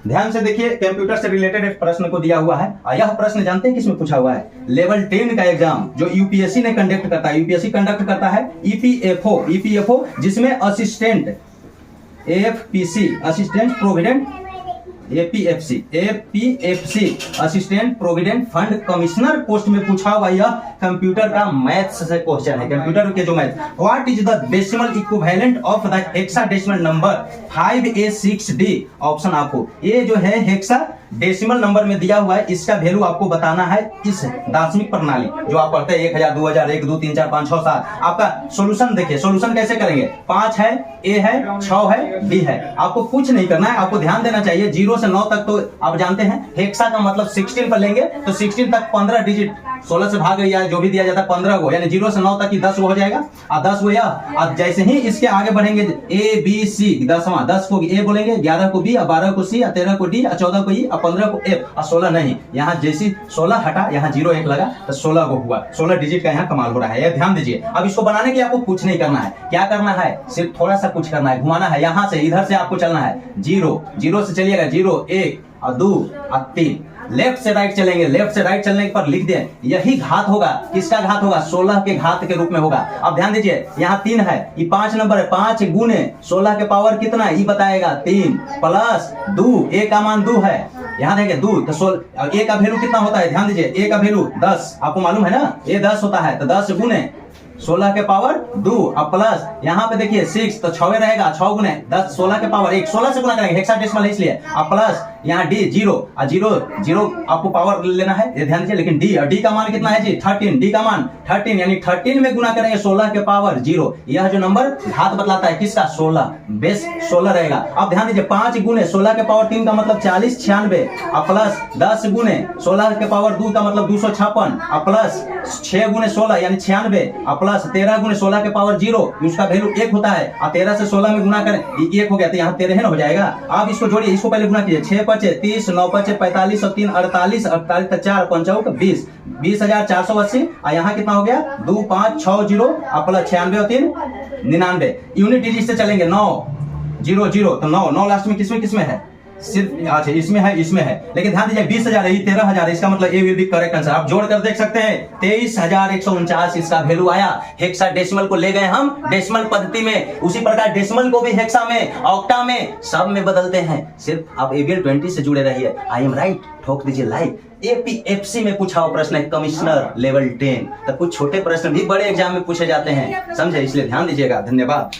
ध्यान से देखिए, कंप्यूटर से रिलेटेड एक प्रश्न को दिया हुआ है और यह प्रश्न जानते हैं किसमें पूछा हुआ है? लेवल 10 का एग्जाम जो यूपीएससी ने कंडक्ट करता है, यूपीएससी कंडक्ट करता है ईपीएफओ जिसमें assistant FPC assistant provident APFC assistant provident fund commissioner post में पूछा हुआ यह कंप्यूटर का मैथ्स से क्वेश्चन है। कंप्यूटर के जो math, what is the decimal equivalent of the hexadecimal number 5A6D? Option आपको ये जो है हेक्सा डेसिमल नंबर में दिया हुआ है, इसका वैल्यू आपको बताना है इस दार्शनिक प्रणाली जो आप पढ़ते हैं 1000 2000 1 2 3 4 5 6 7। आपका सॉल्यूशन देखिए, सॉल्यूशन कैसे करेंगे? 5 है, ए है, 6 है, बी है। आपको कुछ नहीं करना है, आपको ध्यान देना चाहिए 0 से 9 तक तो आप जानते हैं। हेक्सा का मतलब 16 पर लेंगे तो 16 तक 15 डिजिट 16 से भाग गया जो भी दिया जाता है 15 को, यानी 0 से 9 तक की 10 हो जाएगा और 10 को यह। अब जैसे ही इसके आगे बढ़ेंगे ए बी सी 10 को ए बोलेंगे, 11 को बी, 12 को सी, 13 को डी, 14 को ई, 15 को एफ और 16 नहीं। यहाँ जैसी 16 हटा, यहाँ 0 1 लगा तो 16 को हुआ। 16 डिजिट का यहाँ कमाल हो रहा है, ये ध्यान दीजिए। अब इसको बनाने के आपको कुछ नहीं करना है, क्या करना है? सिर्फ थोड़ा सा कुछ करना है, घुमाना है। यहाँ से इधर से आपको चलना है 0 से चलिएगा 0 1 और 2 और 3। लेफ्ट से राइट चलेंगे, लेफ्ट से राइट चलने पर लिख दें यही घात होगा। किसका घात होगा? 16 के घात के रूप में होगा। अब ध्यान दीजिए, यहाँ 3 है, ये 5 नंबर है, 5 गुने 16 के पावर कितना है ये बताएगा 3 प्लस 2, ए का मान 2 है। यहाँ देखिए 2 तो 16, ए का वैल्यू कितना होता है? ध्यान दीजिए, ए का वैल्यू 10, आपको मालूम है ना, ए 10 होता है। तो 10 गुने 16 के पावर 2 और प्लस यहाँ पे देखिए 6 तो 6 रहेगा, 6 गुने 10 16 के पावर 1, 16 से गुना करेंगे हेक्साडेसिमल इसलिए। और प्लस यहाँ डी 0 और 0 आपको पावर लेना है, ये ध्यान दीजिए। लेकिन डी, और डी का मान कितना है जी? 13। डी का मान 13 यानी 13 में गुना करेंगे 16 के पावर 0। यह जो नंबर घात बतलाता है किसका? 16, बेस 16 रहेगा। अब ध्यान दीजिए 5 गुने 16 के पावर 3 का मतलब 40 96 और प्लस 10 गुने 16 के पावर 2 का मतलब 256 और प्लस 6 गुने 16 यानी 96 और प्लस 13 गुने 16 के पावर 0, उसका वैल्यू 1 होता है और 13 से 16 में गुना करें 1 हो गया तो यहाँ 13 हो जाएगा। आप इसको जोड़िए, इसको पहले गुना कीजिए, 6 5 30 9 5 45 और 3 48 48 का 4 55 20 20,480 और यहाँ कितना हो गया? 2 5 6 0 और प्लस 96 और 3 99। यूनिट डिजिट से चलेंगे 9 0 0 तो 9 लास्ट में किसमें है? सिर्फ अच्छा इसमें है। लेकिन ध्यान दीजिए 20,000 है, 13,000 इसका मतलब ए विल बी करेक्ट आंसर। आप जोड़ कर देख सकते हैं 23,149 इसका वैल्यू आया। हेक्साडेसिमल को ले गए हम डेसिमल पद्धति में, उसी प्रकार डेसिमल को भी हेक्सा में, ऑक्टा में, सब में बदलते हैं। सिर्फ आप एबीएल 20 से जुड़े रहिए। आई एम राइट, ठोक दीजिए लाइक। एपीएफसी में पूछा हुआ प्रश्न है कमिश्नर लेवल 10। तो कुछ छोटे प्रश्न भी बड़े एग्जाम में पूछे जाते हैं, समझे? इसलिए ध्यान दीजिएगा। धन्यवाद।